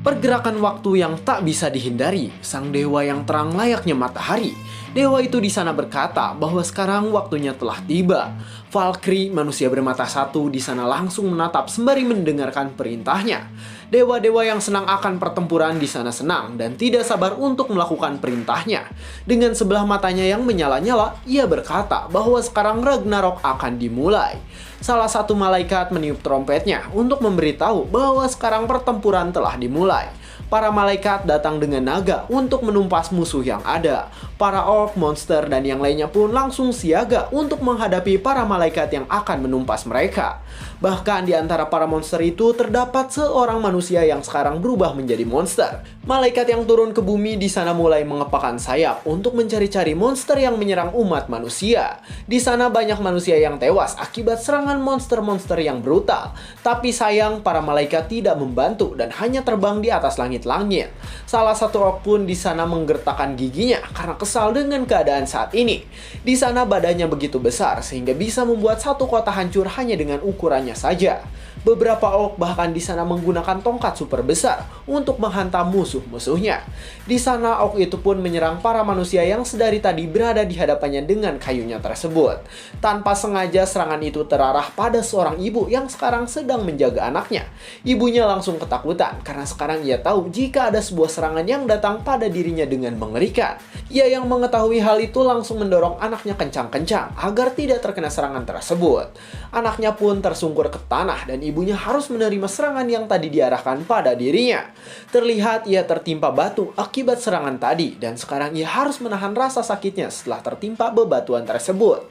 Pergerakan waktu yang tak bisa dihindari, sang dewa yang terang layaknya matahari. Dewa itu di sana berkata bahwa sekarang waktunya telah tiba. Valkyrie, manusia bermata satu, di sana langsung menatap sembari mendengarkan perintahnya. Dewa-dewa yang senang akan pertempuran di sana senang dan tidak sabar untuk melakukan perintahnya. Dengan sebelah matanya yang menyala-nyala, ia berkata bahwa sekarang Ragnarok akan dimulai. Salah satu malaikat meniup trompetnya untuk memberitahu bahwa sekarang pertempuran telah dimulai. Para malaikat datang dengan naga untuk menumpas musuh yang ada. Para orc, monster, dan yang lainnya pun langsung siaga untuk menghadapi para malaikat yang akan menumpas mereka. Bahkan di antara para monster itu terdapat seorang manusia yang sekarang berubah menjadi monster. Malaikat yang turun ke bumi di sana mulai mengepakkan sayap untuk mencari-cari monster yang menyerang umat manusia. Di sana banyak manusia yang tewas akibat serangan monster-monster yang brutal. Tapi sayang, para malaikat tidak membantu dan hanya terbang di atas langit-langit. Salah satu orc pun di sana menggertakkan giginya karena kesal dengan keadaan saat ini. Di sana badannya begitu besar sehingga bisa membuat satu kota hancur hanya dengan ukurannya saja. Beberapa orc bahkan di sana menggunakan tongkat super besar untuk menghantam musuh-musuhnya. Di sana orc itu pun menyerang para manusia yang sedari tadi berada di hadapannya dengan kayunya tersebut. Tanpa sengaja serangan itu terarah pada seorang ibu yang sekarang sedang menjaga anaknya. Ibunya langsung ketakutan karena sekarang ia tahu jika ada sebuah serangan yang datang pada dirinya dengan mengerikan. Ia yang mengetahui hal itu langsung mendorong anaknya kencang-kencang agar tidak terkena serangan tersebut. Anaknya pun tersungkur ke tanah dan ibunya harus menerima serangan yang tadi diarahkan pada dirinya. Terlihat ia tertimpa batu akibat serangan tadi dan sekarang ia harus menahan rasa sakitnya setelah tertimpa bebatuan tersebut.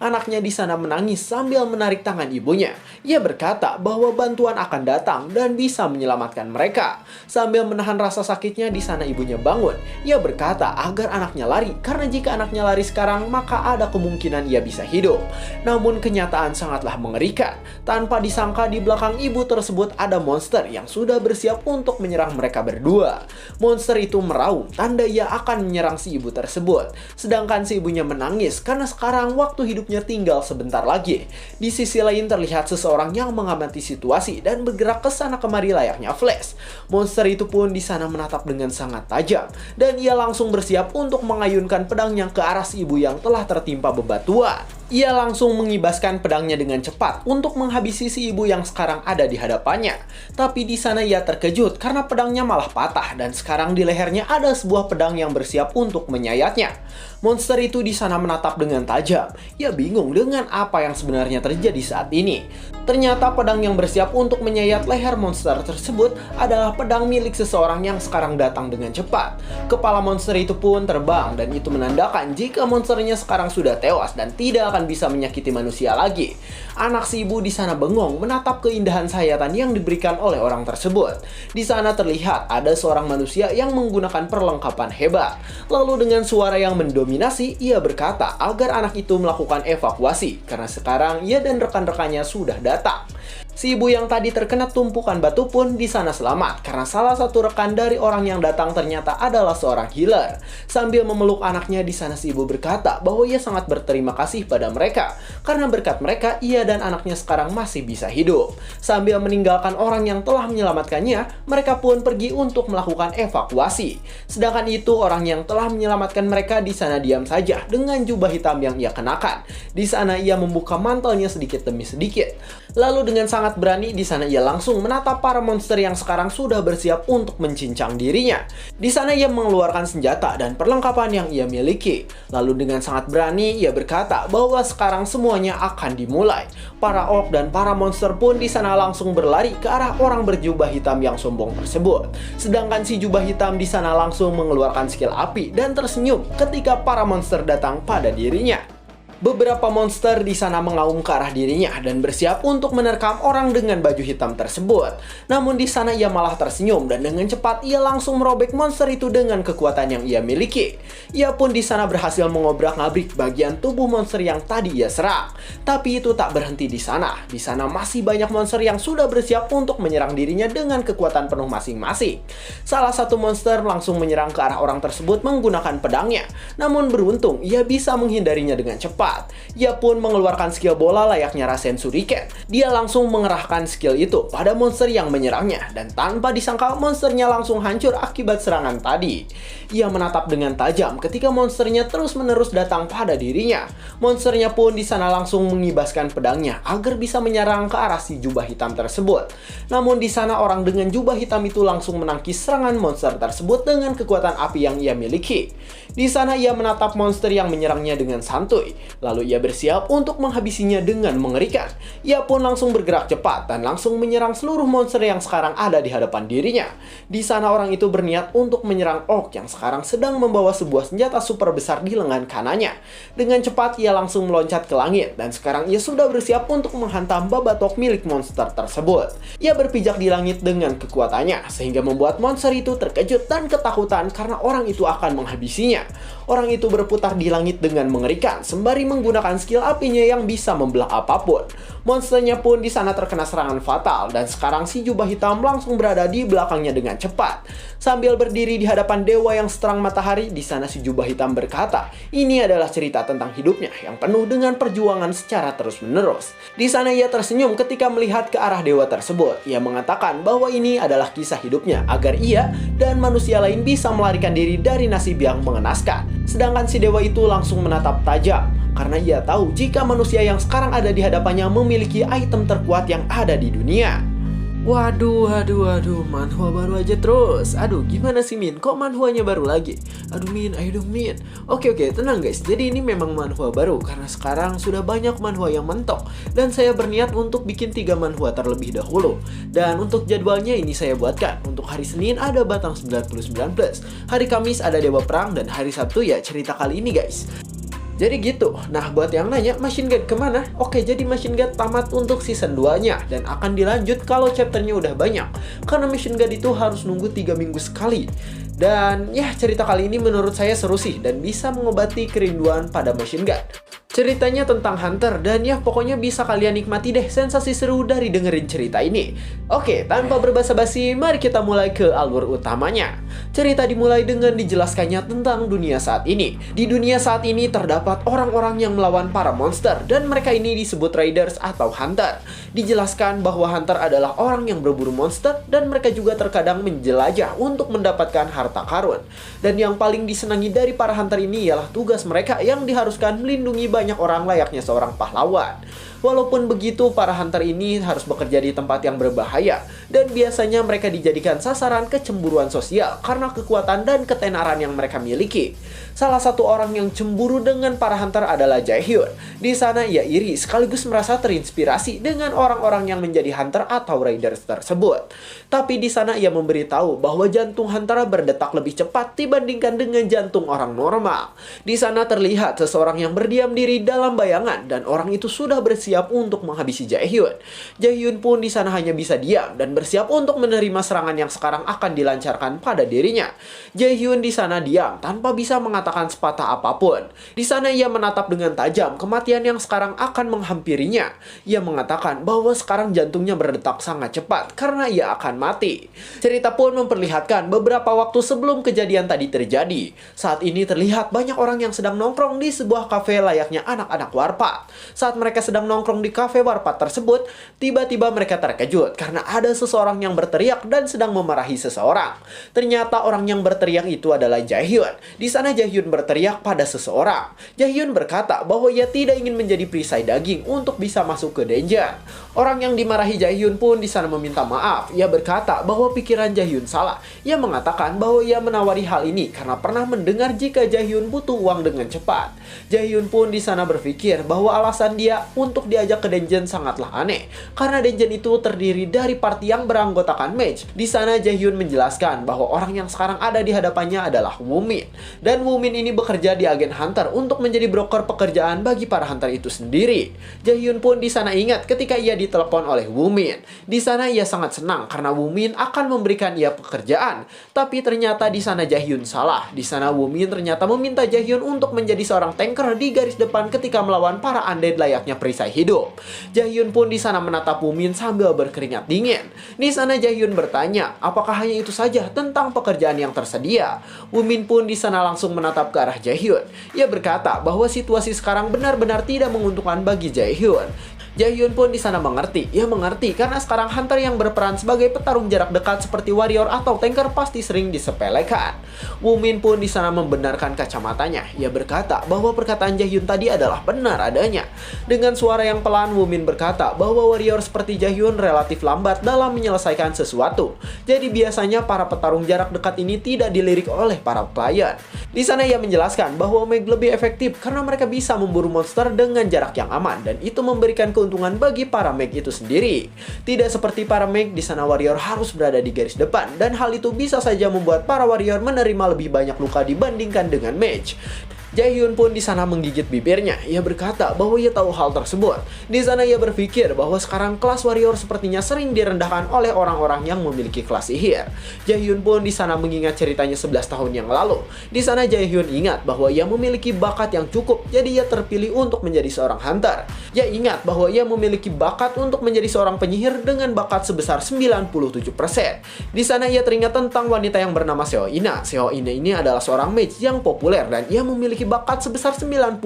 Anaknya di sana menangis sambil menarik tangan ibunya. Ia berkata bahwa bantuan akan datang dan bisa menyelamatkan mereka. Sambil menahan rasa sakitnya di sana ibunya bangun. Ia berkata agar anaknya lari karena jika anaknya lari sekarang maka ada kemungkinan ia bisa hidup. Namun kenyataan sangatlah mengerikan. Tanpa disangka di belakang ibu tersebut ada monster yang sudah bersiap untuk menyerang mereka berdua. Monster itu meraung, tanda ia akan menyerang si ibu tersebut. Sedangkan si ibunya menangis karena sekarang waktu hidupnya tinggal sebentar lagi. Di sisi lain terlihat seseorang yang mengamati situasi dan bergerak ke sana kemari layaknya Flash. Monster itu pun di sana menatap dengan sangat tajam dan ia langsung bersiap untuk mengayunkan pedangnya ke arah si ibu yang telah tertimpa bebatuan. Ia langsung mengibaskan pedangnya dengan cepat untuk menghabisi si ibu yang sekarang ada di hadapannya. Tapi di sana ia terkejut karena pedangnya malah patah dan sekarang di lehernya ada sebuah pedang yang bersiap untuk menyayatnya. Monster itu di sana menatap dengan tajam. Ia bingung dengan apa yang sebenarnya terjadi saat ini. Ternyata pedang yang bersiap untuk menyayat leher monster tersebut adalah pedang milik seseorang yang sekarang datang dengan cepat. Kepala monster itu pun terbang dan itu menandakan jika monsternya sekarang sudah tewas dan tidak akan bisa menyakiti manusia lagi. Anak si ibu di sana bengong menatap keindahan sayatan yang diberikan oleh orang tersebut. Di sana terlihat ada seorang manusia yang menggunakan perlengkapan hebat. Lalu dengan suara yang mendominasi, ia berkata agar anak itu melakukan evakuasi karena sekarang ia dan rekan-rekannya sudah datang. Si ibu yang tadi terkena tumpukan batu pun di sana selamat karena salah satu rekan dari orang yang datang ternyata adalah seorang healer. Sambil memeluk anaknya di sana si ibu berkata bahwa ia sangat berterima kasih pada mereka karena berkat mereka ia dan anaknya sekarang masih bisa hidup. Sambil meninggalkan orang yang telah menyelamatkannya, mereka pun pergi untuk melakukan evakuasi. Sedangkan itu orang yang telah menyelamatkan mereka di sana diam saja dengan jubah hitam yang ia kenakan. Di sana ia membuka mantelnya sedikit demi sedikit. Lalu dengan sangat berani di sana ia langsung menatap para monster yang sekarang sudah bersiap untuk mencincang dirinya. Di sana ia mengeluarkan senjata dan perlengkapan yang ia miliki. Lalu dengan sangat berani ia berkata bahwa sekarang semuanya akan dimulai. Para orc dan para monster pun di sana langsung berlari ke arah orang berjubah hitam yang sombong tersebut. Sedangkan si jubah hitam di sana langsung mengeluarkan skill api dan tersenyum ketika para monster datang pada dirinya. Beberapa monster di sana mengaum ke arah dirinya dan bersiap untuk menerkam orang dengan baju hitam tersebut. Namun di sana ia malah tersenyum dan dengan cepat ia langsung merobek monster itu dengan kekuatan yang ia miliki. Ia pun di sana berhasil mengobrak-ngabrik bagian tubuh monster yang tadi ia serang. Tapi itu tak berhenti di sana. Di sana masih banyak monster yang sudah bersiap untuk menyerang dirinya dengan kekuatan penuh masing-masing. Salah satu monster langsung menyerang ke arah orang tersebut menggunakan pedangnya. Namun beruntung ia bisa menghindarinya dengan cepat. mendekat. Ia pun mengeluarkan skill bola layaknya Rasen Shuriken. Dia langsung mengerahkan skill itu pada monster yang menyerangnya, dan tanpa disangka monsternya langsung hancur akibat serangan tadi. Ia menatap dengan tajam ketika monsternya terus-menerus datang pada dirinya. Monsternya pun di sana langsung mengibaskan pedangnya agar bisa menyerang ke arah si jubah hitam tersebut. Namun di sana orang dengan jubah hitam itu langsung menangkis serangan monster tersebut dengan kekuatan api yang ia miliki. Di sana ia menatap monster yang menyerangnya dengan santuy, lalu ia bersiap untuk menghabisinya dengan mengerikan. Ia pun langsung bergerak cepat dan langsung menyerang seluruh monster yang sekarang ada di hadapan dirinya. Di sana orang itu berniat untuk menyerang orc yang sekarang sedang membawa sebuah senjata super besar di lengan kanannya. Dengan cepat ia langsung meloncat ke langit dan sekarang ia sudah bersiap untuk menghantam babatok milik monster tersebut. Ia berpijak di langit dengan kekuatannya sehingga membuat monster itu terkejut dan ketakutan karena orang itu akan menghabisinya. Orang itu berputar di langit dengan mengerikan sembari menggunakan skill apinya yang bisa membelah apapun. Monsternya pun di sana terkena serangan fatal dan sekarang si jubah hitam langsung berada di belakangnya dengan cepat. Sambil berdiri di hadapan dewa yang seterang matahari, di sana si jubah hitam berkata, ini adalah cerita tentang hidupnya yang penuh dengan perjuangan secara terus-menerus. Di sana ia tersenyum ketika melihat ke arah dewa tersebut. Ia mengatakan bahwa ini adalah kisah hidupnya agar ia dan manusia lain bisa melarikan diri dari nasib yang mengenaskan. Sedangkan si dewa itu langsung menatap tajam karena ia tahu jika manusia yang sekarang ada di hadapannya memiliki item terkuat yang ada di dunia. Waduh, manhwa baru aja terus. Aduh, gimana sih Min? Kok manhwanya baru lagi? Aduh Min, ayo dong Min. Oke, tenang guys. Jadi ini memang manhwa baru karena sekarang sudah banyak manhwa yang mentok. Dan saya berniat untuk bikin 3 manhwa terlebih dahulu. Dan untuk jadwalnya ini saya buatkan. Untuk hari Senin ada Batang 99+, hari Kamis ada Dewa Perang, dan hari Sabtu ya cerita kali ini guys. Jadi gitu. Nah, buat yang nanya Machine God kemana? Oke, jadi Machine God tamat untuk season 2-nya dan akan dilanjut kalau chapternya udah banyak. Karena Machine God itu harus nunggu 3 minggu sekali. Dan ya, cerita kali ini menurut saya seru sih dan bisa mengobati kerinduan pada Machine God. Ceritanya tentang Hunter dan ya pokoknya bisa kalian nikmati deh sensasi seru dari dengerin cerita ini. Oke, tanpa berbasa-basi, mari kita mulai ke alur utamanya. Cerita dimulai dengan dijelaskannya tentang dunia saat ini. Di dunia saat ini terdapat orang-orang yang melawan para monster dan mereka ini disebut Raiders atau Hunter. Dijelaskan bahwa Hunter adalah orang yang berburu monster dan mereka juga terkadang menjelajah untuk mendapatkan harta karun. Dan yang paling disenangi dari para Hunter ini ialah tugas mereka yang diharuskan melindungi banyak orang layaknya seorang pahlawan. Walaupun begitu, para hunter ini harus bekerja di tempat yang berbahaya dan biasanya mereka dijadikan sasaran kecemburuan sosial karena kekuatan dan ketenaran yang mereka miliki. Salah satu orang yang cemburu dengan para hunter adalah Jaehyun. Di sana ia iri sekaligus merasa terinspirasi dengan orang-orang yang menjadi hunter atau raiders tersebut. Tapi di sana ia memberitahu bahwa jantung hunter berdetak lebih cepat dibandingkan dengan jantung orang normal. Di sana terlihat seseorang yang berdiam diri dalam bayangan dan orang itu sudah bersiap untuk menghabisi Jaehyun. Jaehyun pun di sana hanya bisa diam dan bersiap untuk menerima serangan yang sekarang akan dilancarkan pada dirinya. Jaehyun di sana diam tanpa bisa mengatakan sepatah apapun. Di sana ia menatap dengan tajam kematian yang sekarang akan menghampirinya. Ia mengatakan bahwa sekarang jantungnya berdetak sangat cepat karena ia akan mati. Cerita pun memperlihatkan beberapa waktu sebelum kejadian tadi terjadi. Saat ini terlihat banyak orang yang sedang nongkrong di sebuah kafe layaknya anak-anak warpat. Saat mereka sedang nongkrong di kafe warpat tersebut, tiba-tiba mereka terkejut karena ada seseorang yang berteriak dan sedang memarahi seseorang. Ternyata orang yang berteriak itu adalah Jaehyun. Di sana Jaehyun berteriak pada seseorang. Jaehyun berkata bahwa ia tidak ingin menjadi perisai daging untuk bisa masuk ke dungeon. Orang yang dimarahi Jaehyun pun di sana meminta maaf. Ia berkata bahwa pikiran Jaehyun salah. Ia mengatakan bahwa ia menawari hal ini karena pernah mendengar jika Jaehyun butuh uang dengan cepat. Jaehyun pun di sana berpikir bahwa alasan dia untuk diajak ke dungeon sangatlah aneh karena dungeon itu terdiri dari party yang beranggotakan mage. Di sana Jaehyun menjelaskan bahwa orang yang sekarang ada di hadapannya adalah Woomin, dan Woomin ini bekerja di agen hunter untuk menjadi broker pekerjaan bagi para hunter itu sendiri. Jaehyun pun di sana ingat ketika ia ditelepon oleh Woomin. Di sana ia sangat senang karena Woomin akan memberikan ia pekerjaan, tapi ternyata di sana Jaehyun salah. Di sana Woomin ternyata meminta Jaehyun untuk menjadi seorang tanker di garis depan ketika melawan para undead layaknya perisai hidup. Jaehyun pun di sana menatap Woomin sambil berkeringat dingin. Di sana Jaehyun bertanya, apakah hanya itu saja tentang pekerjaan yang tersedia? Woomin pun di sana langsung menatap ke arah Jaehyun. Ia berkata bahwa situasi sekarang benar-benar tidak menguntungkan bagi Jaehyun. Jaehyun pun di sana mengerti. Ia mengerti karena sekarang hunter yang berperan sebagai petarung jarak dekat seperti warrior atau tanker pasti sering disepelekan. Woomin pun di sana membenarkan kacamatanya. Ia berkata bahwa perkataan Jaehyun tadi adalah benar adanya. Dengan suara yang pelan, Woomin berkata bahwa warrior seperti Jaehyun relatif lambat dalam menyelesaikan sesuatu. Jadi biasanya para petarung jarak dekat ini tidak dilirik oleh para klien. Di sana ia menjelaskan bahwa Meg lebih efektif karena mereka bisa memburu monster dengan jarak yang aman dan itu memberikan keuntungan bagi para Meg itu sendiri. Tidak seperti para Meg, di sana warrior harus berada di garis depan dan hal itu bisa saja membuat para warrior menerima lebih banyak luka dibandingkan dengan mage. Jaehyun pun di sana menggigit bibirnya. Ia berkata bahwa ia tahu hal tersebut. Di sana ia berpikir bahwa sekarang kelas warrior sepertinya sering direndahkan oleh orang-orang yang memiliki kelas sihir. Jaehyun pun di sana mengingat ceritanya 11 tahun yang lalu. Di sana Jaehyun ingat bahwa ia memiliki bakat yang cukup, jadi ia terpilih untuk menjadi seorang hunter. Ia ingat bahwa ia memiliki bakat untuk menjadi seorang penyihir dengan bakat sebesar 97%. Di sana ia teringat tentang wanita yang bernama Seo Ina. Seo Ina ini adalah seorang mage yang populer dan ia memiliki bakat sebesar 92%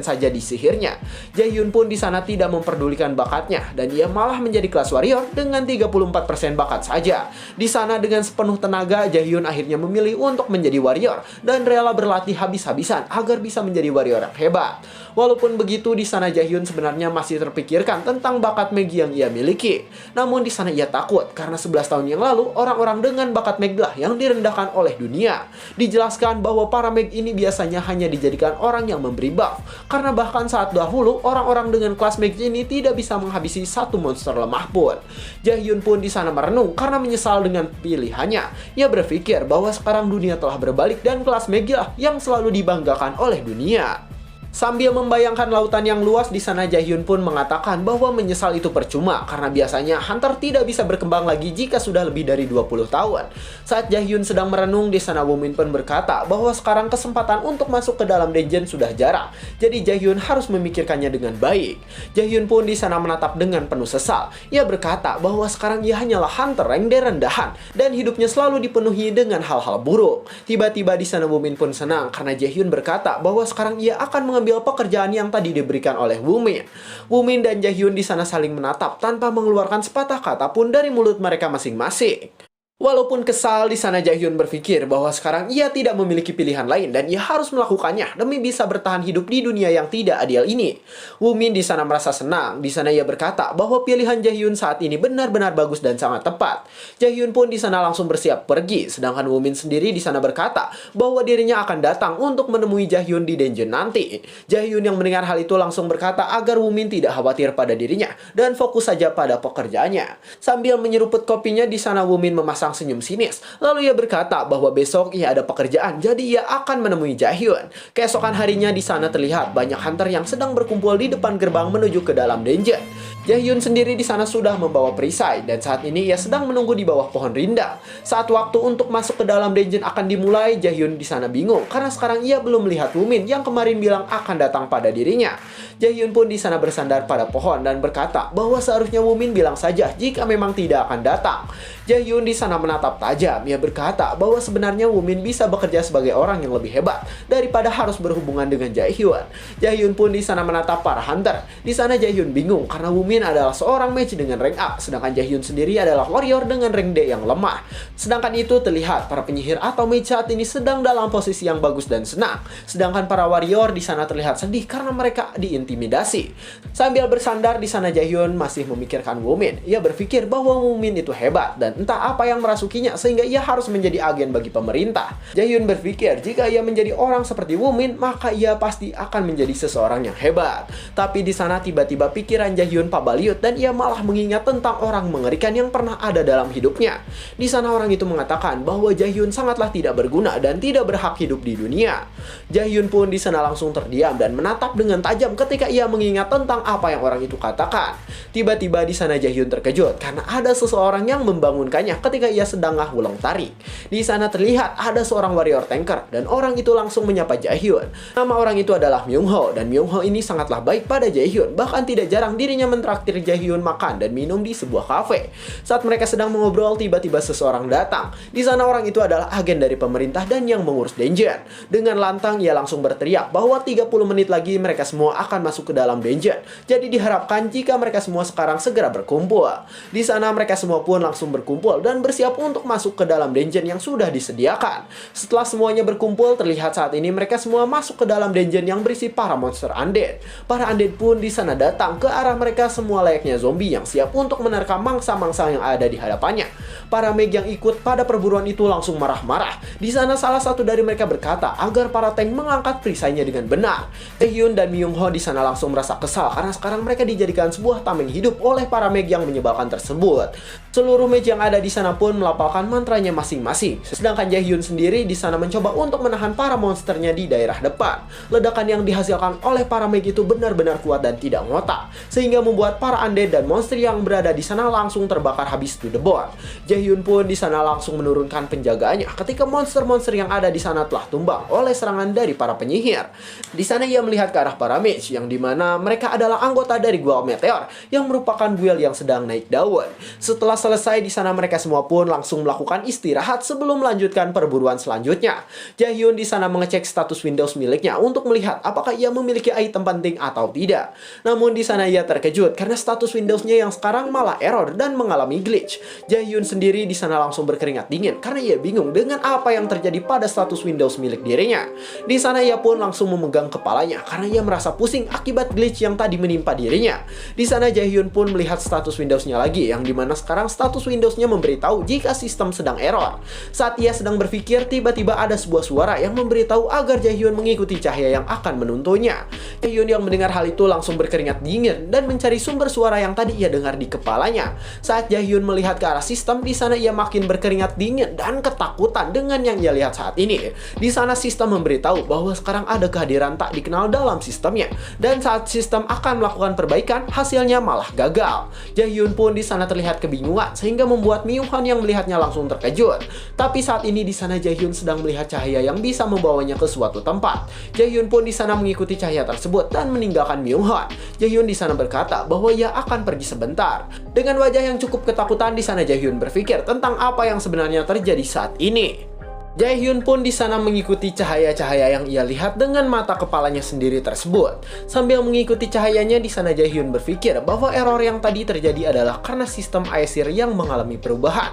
saja di sihirnya. Jaehyun pun di sana tidak memperdulikan bakatnya dan ia malah menjadi kelas warrior dengan 34% bakat saja. Di sana dengan sepenuh tenaga Jaehyun akhirnya memilih untuk menjadi warrior dan rela berlatih habis-habisan agar bisa menjadi warrior yang hebat. Walaupun begitu, di sana Jaehyun sebenarnya masih terpikirkan tentang bakat Meg yang ia miliki. Namun di sana ia takut karena 11 tahun yang lalu orang-orang dengan bakat Meg lah yang direndahkan oleh dunia. Dijelaskan bahwa para Meg ini biasanya hanya dijadikan orang yang memberi buff, karena bahkan saat dahulu orang-orang dengan kelas mage ini tidak bisa menghabisi satu monster lemah pun. Jaehyun pun di sana merenung karena menyesal dengan pilihannya. Ia berpikir bahwa sekarang dunia telah berbalik dan kelas mage lah yang selalu dibanggakan oleh dunia. Sambil membayangkan lautan yang luas, di sana Jaehyun pun mengatakan bahwa menyesal itu percuma karena biasanya hunter tidak bisa berkembang lagi jika sudah lebih dari 20 tahun. Saat Jaehyun sedang merenung, di sana Woomin pun berkata bahwa sekarang kesempatan untuk masuk ke dalam dungeon sudah jarang. Jadi Jaehyun harus memikirkannya dengan baik. Jaehyun pun di sana menatap dengan penuh sesal. Ia berkata bahwa sekarang ia hanyalah hunter rank rendahan dan hidupnya selalu dipenuhi dengan hal-hal buruk. Tiba-tiba di sana Woomin pun senang karena Jaehyun berkata bahwa sekarang ia akan mengambil pekerjaan yang tadi diberikan oleh Woomin. Woomin dan Jaehyun di sana saling menatap tanpa mengeluarkan sepatah kata pun dari mulut mereka masing-masing. Walaupun kesal, di sana Jaehyun berpikir bahwa sekarang ia tidak memiliki pilihan lain dan ia harus melakukannya demi bisa bertahan hidup di dunia yang tidak adil ini. Woomin di sana merasa senang. Di sana ia berkata bahwa pilihan Jaehyun saat ini benar-benar bagus dan sangat tepat. Jaehyun pun di sana langsung bersiap pergi, sedangkan Woomin sendiri di sana berkata bahwa dirinya akan datang untuk menemui Jaehyun di dungeon nanti. Jaehyun yang mendengar hal itu langsung berkata agar Woomin tidak khawatir pada dirinya dan fokus saja pada pekerjaannya. Sambil menyeruput kopinya, di sana Woomin memasang senyum sinis. Lalu ia berkata bahwa besok ia ada pekerjaan, jadi ia akan menemui Jaehyun. Keesokan harinya di sana terlihat banyak hunter yang sedang berkumpul di depan gerbang menuju ke dalam dungeon. Jaehyun sendiri di sana sudah membawa perisai dan saat ini ia sedang menunggu di bawah pohon rindang. Saat waktu untuk masuk ke dalam dungeon akan dimulai, Jaehyun di sana bingung karena sekarang ia belum melihat Woomin yang kemarin bilang akan datang pada dirinya. Jaehyun pun di sana bersandar pada pohon dan berkata bahwa seharusnya Woomin bilang saja jika memang tidak akan datang. Jaehyun di sana menatap tajam. Ia berkata bahwa sebenarnya Woomin bisa bekerja sebagai orang yang lebih hebat daripada harus berhubungan dengan Jaehyun. Jaehyun pun di sana menatap para hunter. Di sana Jaehyun bingung karena Woomin adalah seorang mage dengan rank A, sedangkan Jaehyun sendiri adalah warrior dengan rank D yang lemah. Sedangkan itu terlihat para penyihir atau mage saat ini sedang dalam posisi yang bagus dan senang. Sedangkan para warrior di sana terlihat sedih karena mereka diintimidasi. Sambil bersandar di sana Jaehyun masih memikirkan Woomin. Ia berpikir bahwa Woomin itu hebat dan entah apa yang merasukinya sehingga ia harus menjadi agen bagi pemerintah. Jaehyun berpikir jika ia menjadi orang seperti Woomin, maka ia pasti akan menjadi seseorang yang hebat. Tapi di sana tiba-tiba pikiran Jaehyun pabaliut dan ia malah mengingat tentang orang mengerikan yang pernah ada dalam hidupnya. Di sana orang itu mengatakan bahwa Jaehyun sangatlah tidak berguna dan tidak berhak hidup di dunia. Jaehyun pun di sana langsung terdiam dan menatap dengan tajam ketika ia mengingat tentang apa yang orang itu katakan. Tiba-tiba di sana Jaehyun terkejut karena ada seseorang yang membangunkan menurunkannya ketika ia sedang ngahuleng tarik. Di sana terlihat ada seorang warrior tanker dan orang itu langsung menyapa Jaehyun. Nama orang itu adalah Myung-ho, dan Myung-ho ini sangatlah baik pada Jaehyun. Bahkan tidak jarang dirinya mentraktir Jaehyun makan dan minum di sebuah kafe. Saat mereka sedang mengobrol, tiba-tiba seseorang datang. Di sana orang itu adalah agen dari pemerintah dan yang mengurus dungeon. Dengan lantang ia langsung berteriak bahwa 30 menit lagi mereka semua akan masuk ke dalam dungeon. Jadi diharapkan jika mereka semua sekarang segera berkumpul. Di sana mereka semua pun langsung berkumpul dan bersiap untuk masuk ke dalam dungeon yang sudah disediakan. Setelah semuanya berkumpul, terlihat saat ini mereka semua masuk ke dalam dungeon yang berisi para monster undead. Para undead pun di sana datang ke arah mereka semua layaknya zombie yang siap untuk menerkam mangsa-mangsa yang ada di hadapannya. Para mage yang ikut pada perburuan itu langsung marah-marah. Di sana salah satu dari mereka berkata agar para tank mengangkat perisainya dengan benar. Jaehyun dan Myung-ho di sana langsung merasa kesal karena sekarang mereka dijadikan sebuah tameng hidup oleh para mage yang menyebalkan tersebut. Seluruh mage yang ada di sana pun melafalkan mantranya masing-masing. Sedangkan Jaehyun sendiri di sana mencoba untuk menahan para monsternya di daerah depan. Ledakan yang dihasilkan oleh para mage itu benar-benar kuat dan tidak ngotak, sehingga membuat para undead dan monster yang berada di sana langsung terbakar habis to the bone. Jaehyun pun di sana langsung menurunkan penjagaannya ketika monster-monster yang ada di sana telah tumbang oleh serangan dari para penyihir. Di sana ia melihat ke arah para mage yang dimana mereka adalah anggota dari Guild Meteor yang merupakan guild yang sedang naik daun. Setelah selesai di sana mereka semua pun langsung melakukan istirahat sebelum melanjutkan perburuan selanjutnya. Jaehyun di sana mengecek status Windows miliknya untuk melihat apakah ia memiliki item penting atau tidak. Namun di sana ia terkejut karena status Windowsnya yang sekarang malah error dan mengalami glitch. Jaehyun sendiri di sana langsung berkeringat dingin karena ia bingung dengan apa yang terjadi pada status Windows milik dirinya. Di sana ia pun langsung memegang kepalanya karena ia merasa pusing akibat glitch yang tadi menimpa dirinya. Di sana Jaehyun pun melihat status Windowsnya lagi yang dimana sekarang status Windowsnya memberitahu jika sistem sedang error. Saat ia sedang berpikir, tiba-tiba ada sebuah suara yang memberitahu agar Jaehyun mengikuti cahaya yang akan menuntunnya. Jaehyun yang mendengar hal itu langsung berkeringat dingin dan mencari sumber suara yang tadi ia dengar di kepalanya. Saat Jaehyun melihat ke arah sistem, di sana ia makin berkeringat dingin dan ketakutan dengan yang ia lihat saat ini. Di sana sistem memberitahu bahwa sekarang ada kehadiran tak dikenal dalam sistemnya, dan saat sistem akan melakukan perbaikan, hasilnya malah gagal. Jaehyun pun di sana terlihat kebingungan sehingga membuat Myung-ho yang melihatnya langsung terkejut. Tapi saat ini di sana Jaehyun sedang melihat cahaya yang bisa membawanya ke suatu tempat. Jaehyun pun di sana mengikuti cahaya tersebut dan meninggalkan Myung-ho. Jaehyun di sana berkata bahwa ia akan pergi sebentar. Dengan wajah yang cukup ketakutan di sana Jaehyun berpikir tentang apa yang sebenarnya terjadi saat ini. Jaehyun pun di sana mengikuti cahaya-cahaya yang ia lihat dengan mata kepalanya sendiri tersebut. Sambil mengikuti cahayanya di sana Jaehyun berpikir bahwa error yang tadi terjadi adalah karena sistem Aesir yang mengalami perubahan.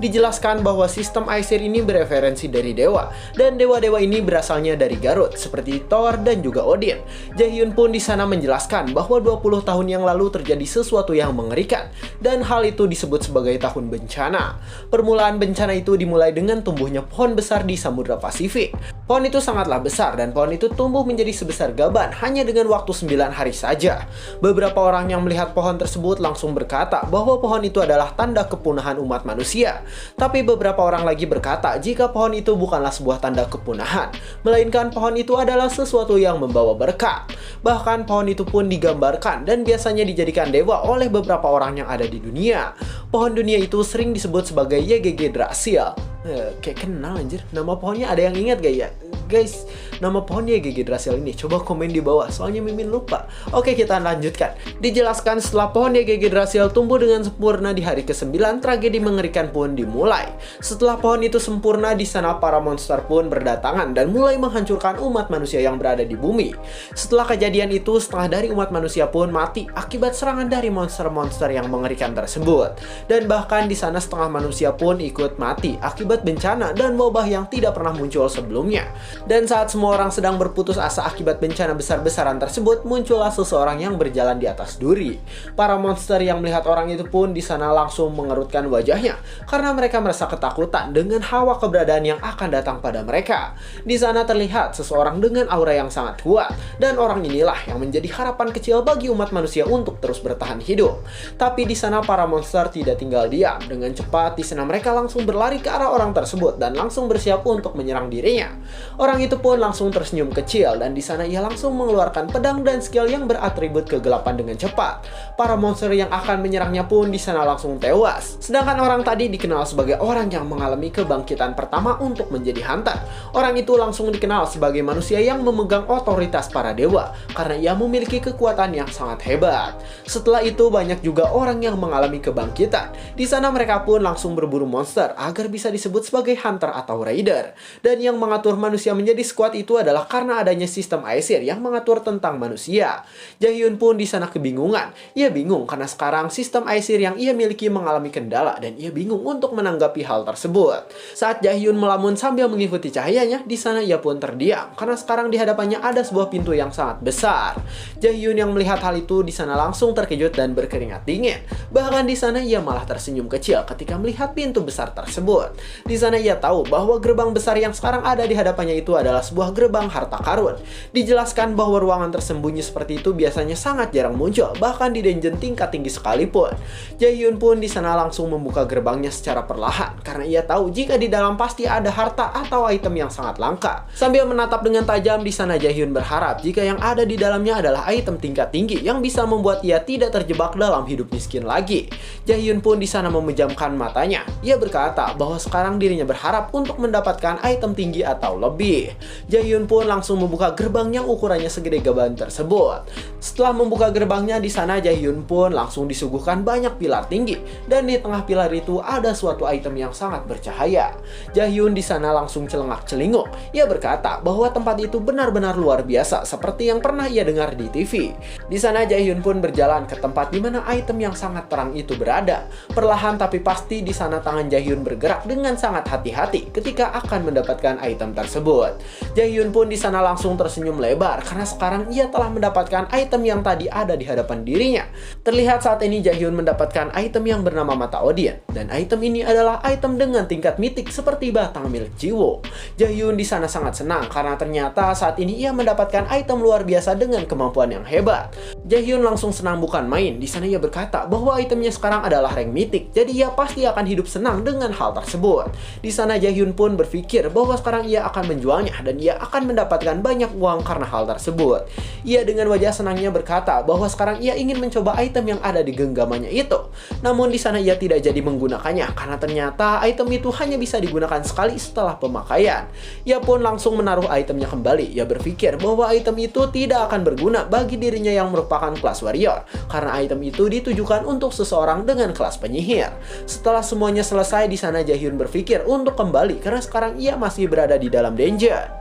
Dijelaskan bahwa sistem Aesir ini bereferensi dari dewa, dan dewa-dewa ini berasalnya dari Garut seperti Thor dan juga Odin. Jaehyun pun di sana menjelaskan bahwa 20 tahun yang lalu terjadi sesuatu yang mengerikan, dan hal itu disebut sebagai tahun bencana. Permulaan bencana itu dimulai dengan tumbuhnya pohon besar di Samudra Pasifik. Pohon itu sangatlah besar dan pohon itu tumbuh menjadi sebesar gaban hanya dengan waktu 9 hari saja. Beberapa orang yang melihat pohon tersebut langsung berkata bahwa pohon itu adalah tanda kepunahan umat manusia. Tapi beberapa orang lagi berkata jika pohon itu bukanlah sebuah tanda kepunahan, melainkan pohon itu adalah sesuatu yang membawa berkah. Bahkan pohon itu pun digambarkan dan biasanya dijadikan dewa oleh beberapa orang yang ada di dunia. Pohon dunia itu sering disebut sebagai Ygg Drasil. Kayak kenal anjir. Nama pohonnya ada yang ingat gak ya? Guys, nama pohonnya Ygg Drasil ini. Coba komen di bawah, soalnya Mimin lupa. Oke, kita lanjutkan. Dijelaskan setelah pohon Ygg Drasil tumbuh dengan sempurna di hari ke-9, tragedi mengerikan pun dimulai. Setelah pohon itu sempurna, di sana para monster pun berdatangan dan mulai menghancurkan umat manusia yang berada di bumi. Setelah kejadian itu, setengah dari umat manusia pun mati akibat serangan dari monster-monster yang mengerikan tersebut. Dan bahkan di sana setengah manusia pun ikut mati akibat bencana dan wabah yang tidak pernah muncul sebelumnya. Dan saat semua orang sedang berputus asa akibat bencana besar-besaran tersebut, muncullah seseorang yang berjalan di atas duri. Para monster yang melihat orang itu pun di sana langsung mengerutkan wajahnya karena mereka merasa ketakutan dengan hawa keberadaan yang akan datang pada mereka. Di sana terlihat seseorang dengan aura yang sangat kuat, dan orang inilah yang menjadi harapan kecil bagi umat manusia untuk terus bertahan hidup. Tapi di sana para monster tidak tinggal diam. Dengan cepat di sana mereka langsung berlari ke arah orang tersebut dan langsung bersiap untuk menyerang dirinya. Orang itu pun langsung tersenyum kecil dan di sana ia langsung mengeluarkan pedang dan skill yang beratribut kegelapan dengan cepat. Para monster yang akan menyerangnya pun di sana langsung tewas. Sedangkan orang tadi dikenal sebagai orang yang mengalami kebangkitan pertama untuk menjadi hunter. Orang itu langsung dikenal sebagai manusia yang memegang otoritas para dewa karena ia memiliki kekuatan yang sangat hebat. Setelah itu banyak juga orang yang mengalami kebangkitan. Di sana mereka pun langsung berburu monster agar bisa disebut sebagai hunter atau raider. Dan yang mengatur manusia menjadi squad itu adalah karena adanya sistem Aesir yang mengatur tentang manusia. Jaehyun pun di sana kebingungan. Ia bingung karena sekarang sistem Aesir yang ia miliki mengalami kendala dan ia bingung untuk menanggapi hal tersebut. Saat Jaehyun melamun sambil mengikuti cahayanya, di sana ia pun terdiam karena sekarang di hadapannya ada sebuah pintu yang sangat besar. Jaehyun yang melihat hal itu di sana langsung terkejut dan berkeringat dingin. Bahkan di sana ia malah tersenyum kecil ketika melihat pintu besar tersebut. Di sana ia tahu bahwa gerbang besar yang sekarang ada di hadapannya itu adalah sebuah gerbang harta karun. Dijelaskan bahwa ruangan tersembunyi seperti itu biasanya sangat jarang muncul, bahkan di dungeon tingkat tinggi sekalipun. Jaehyun pun di sana langsung membuka gerbangnya secara perlahan karena ia tahu jika di dalam pasti ada harta atau item yang sangat langka. Sambil menatap dengan tajam, di sana Jaehyun berharap jika yang ada di dalamnya adalah item tingkat tinggi yang bisa membuat ia tidak terjebak dalam hidup miskin lagi. Jaehyun pun di sana memejamkan matanya. Ia berkata bahwa sekarang dirinya berharap untuk mendapatkan item tinggi atau lebih. Jaehyun pun langsung membuka gerbang yang ukurannya segede gaban tersebut. Setelah membuka gerbangnya, di sana Jaehyun pun langsung disuguhkan banyak pilar tinggi dan di tengah pilar itu ada suatu item yang sangat bercahaya. Jaehyun di sana langsung celengak-celinguk. Ia berkata bahwa tempat itu benar-benar luar biasa seperti yang pernah ia dengar di TV. Di sana Jaehyun pun berjalan ke tempat di mana item yang sangat terang itu berada. Perlahan tapi pasti di sana tangan Jaehyun bergerak dengan sangat hati-hati ketika akan mendapatkan item tersebut. Jaehyun pun di sana langsung tersenyum lebar karena sekarang ia telah mendapatkan item yang tadi ada di hadapan dirinya. Terlihat saat ini Jaehyun mendapatkan item yang bernama Mata Odin dan item ini adalah item dengan tingkat mitik seperti batang milik Jiwo. Jaehyun di sana sangat senang karena ternyata saat ini ia mendapatkan item luar biasa dengan kemampuan yang hebat. Jaehyun langsung senang bukan main. Di sana ia berkata bahwa itemnya sekarang adalah rank mitik, jadi ia pasti akan hidup senang dengan hal tersebut. Di sana Jaehyun pun berpikir bahwa sekarang ia akan menjualnya dan ia akan mendapatkan banyak uang karena hal tersebut. Ia dengan wajah senangnya berkata bahwa sekarang ia ingin mencoba item yang ada di genggamannya itu. Namun di sana ia tidak jadi menggunakannya karena ternyata item itu hanya bisa digunakan sekali setelah pemakaian. Ia pun langsung menaruh itemnya kembali. Ia berpikir bahwa item itu tidak akan berguna bagi dirinya yang merupakan kelas warrior karena item itu ditujukan untuk seseorang dengan kelas penyihir. Setelah semuanya selesai, di sana Jaehyun berpikir untuk kembali karena sekarang ia masih berada di dalam dungeon.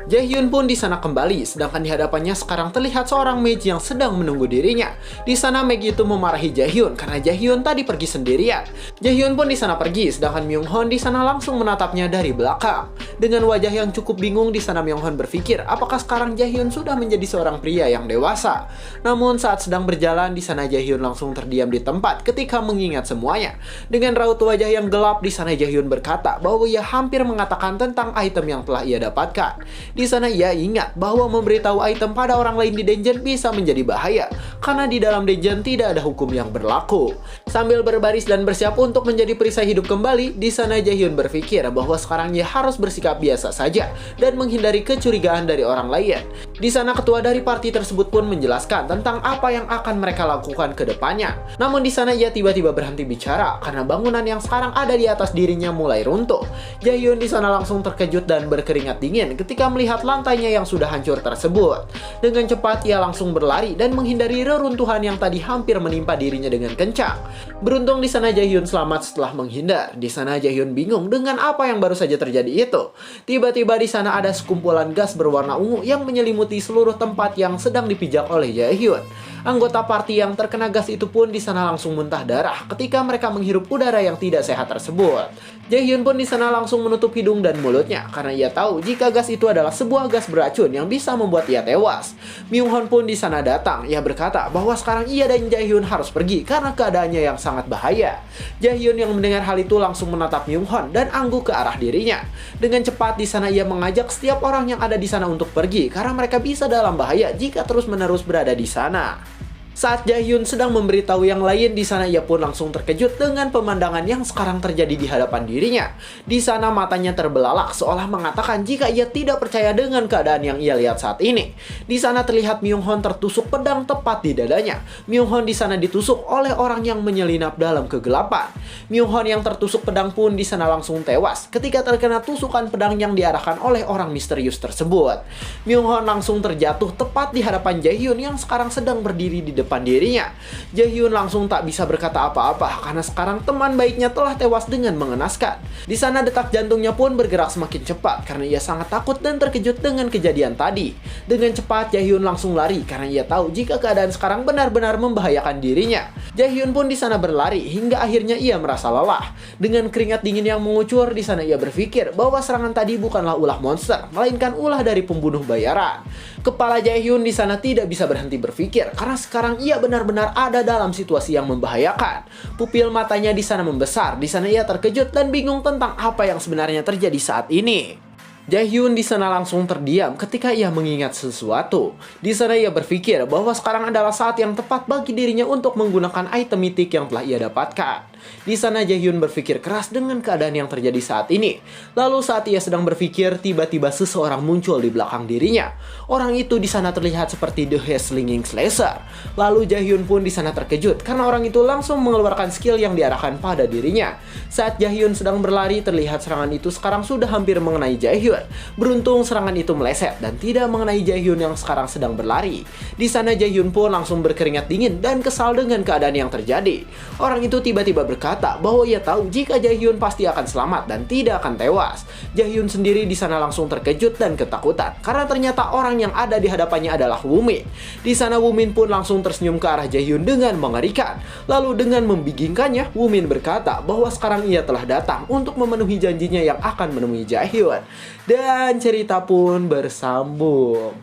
Jaehyun pun di sana kembali, sedangkan di hadapannya sekarang terlihat seorang mage yang sedang menunggu dirinya. Di sana mage itu memarahi Jaehyun karena Jaehyun tadi pergi sendirian. Jaehyun pun di sana pergi, sedangkan Myunghon di sana langsung menatapnya dari belakang. Dengan wajah yang cukup bingung, di sana Myunghon berpikir apakah sekarang Jaehyun sudah menjadi seorang pria yang dewasa. Namun saat sedang berjalan, di sana Jaehyun langsung terdiam di tempat ketika mengingat semuanya. Dengan raut wajah yang gelap, di sana Jaehyun berkata bahwa ia hampir mengatakan tentang item yang telah ia dapatkan. Di sana ia ingat bahwa memberitahu item pada orang lain di dungeon bisa menjadi bahaya karena di dalam dungeon tidak ada hukum yang berlaku. Sambil berbaris dan bersiap untuk menjadi perisai hidup kembali, di sana Jaehyun berpikir bahwa sekarang ia harus bersikap biasa saja dan menghindari kecurigaan dari orang lain. Di sana ketua dari party tersebut pun menjelaskan tentang apa yang akan mereka lakukan ke depannya. Namun di sana ia tiba-tiba berhenti bicara karena bangunan yang sekarang ada di atas dirinya mulai runtuh. Jaehyun di sana langsung terkejut dan berkeringat dingin ketika melihat lantainya yang sudah hancur tersebut. Dengan cepat ia langsung berlari dan menghindari reruntuhan yang tadi hampir menimpa dirinya dengan kencang. Beruntung di sana Jaehyun selamat setelah menghindar. Di sana Jaehyun bingung dengan apa yang baru saja terjadi itu. Tiba-tiba di sana ada sekumpulan gas berwarna ungu yang menyelimuti seluruh tempat yang sedang dipijak oleh Jaehyun. Anggota party yang terkena gas itu pun di sana langsung muntah darah ketika mereka menghirup udara yang tidak sehat tersebut. Jaehyun pun di sana langsung menutup hidung dan mulutnya karena ia tahu jika gas itu adalah sebuah gas beracun yang bisa membuat ia tewas. Myunghon pun di sana datang. Ia berkata bahwa sekarang ia dan Jaehyun harus pergi karena keadaannya yang sangat bahaya. Jaehyun yang mendengar hal itu langsung menatap Myunghon dan angguk ke arah dirinya. Dengan cepat di sana ia mengajak setiap orang yang ada di sana untuk pergi karena mereka bisa dalam bahaya jika terus-menerus berada di sana. Saat Jaehyun sedang memberitahu yang lain, di sana ia pun langsung terkejut dengan pemandangan yang sekarang terjadi di hadapan dirinya. Di sana matanya terbelalak seolah mengatakan jika ia tidak percaya dengan keadaan yang ia lihat saat ini. Di sana terlihat Myung-hwan tertusuk pedang tepat di dadanya. Myung-hwan di sana ditusuk oleh orang yang menyelinap dalam kegelapan. Myung-hwan yang tertusuk pedang pun di sana langsung tewas ketika terkena tusukan pedang yang diarahkan oleh orang misterius tersebut. Myung-hwan langsung terjatuh tepat di hadapan Jaehyun yang sekarang sedang berdiri di depan dirinya. Jaehyun langsung tak bisa berkata apa-apa karena sekarang teman baiknya telah tewas dengan mengenaskan. Di sana detak jantungnya pun bergerak semakin cepat karena ia sangat takut dan terkejut dengan kejadian tadi. Dengan cepat Jaehyun langsung lari karena ia tahu jika keadaan sekarang benar-benar membahayakan dirinya. Jaehyun pun di sana berlari hingga akhirnya ia merasa lelah. Dengan keringat dingin yang mengucur, di sana ia berpikir bahwa serangan tadi bukanlah ulah monster, melainkan ulah dari pembunuh bayaran. Kepala Jaehyun di sana tidak bisa berhenti berpikir karena sekarang ia benar-benar ada dalam situasi yang membahayakan. Pupil matanya di sana membesar. Di sana ia terkejut dan bingung tentang apa yang sebenarnya terjadi saat ini. Jaehyun di sana langsung terdiam ketika ia mengingat sesuatu. Di sana ia berpikir bahwa sekarang adalah saat yang tepat bagi dirinya untuk menggunakan item mitik yang telah ia dapatkan. Di sana Jaehyun berpikir keras dengan keadaan yang terjadi saat ini. Lalu saat ia sedang berpikir, tiba-tiba seseorang muncul di belakang dirinya. Orang itu di sana terlihat seperti The Head Slinging Slasher. Lalu Jaehyun pun di sana terkejut karena orang itu langsung mengeluarkan skill yang diarahkan pada dirinya. Saat Jaehyun sedang berlari, terlihat serangan itu sekarang sudah hampir mengenai Jaehyun. Beruntung serangan itu meleset dan tidak mengenai Jaehyun yang sekarang sedang berlari. Di sana Jaehyun pun langsung berkeringat dingin dan kesal dengan keadaan yang terjadi. Orang itu tiba-tiba berkata bahwa ia tahu jika Jaehyun pasti akan selamat dan tidak akan tewas. Jaehyun sendiri di sana langsung terkejut dan ketakutan karena ternyata orang yang ada di hadapannya adalah Woomin. Di sana Woomin pun langsung tersenyum ke arah Jaehyun dengan mengerikan. Lalu dengan membingungkannya, Woomin berkata bahwa sekarang ia telah datang untuk memenuhi janjinya yang akan menemui Jaehyun. Dan cerita pun bersambung.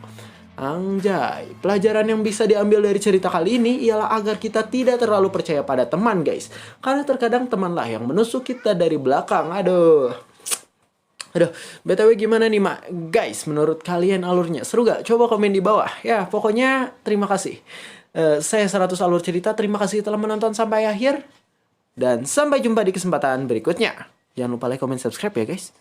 Anjay, pelajaran yang bisa diambil dari cerita kali ini ialah agar kita tidak terlalu percaya pada teman, guys. Karena terkadang temanlah yang menusuk kita dari belakang. Aduh, BTW gimana nih, Mak? Guys, menurut kalian alurnya seru gak? Coba komen di bawah. Ya, pokoknya terima kasih. Saya 100 alur cerita, terima kasih telah menonton sampai akhir. Dan sampai jumpa di kesempatan berikutnya. Jangan lupa like, comment, subscribe ya, guys.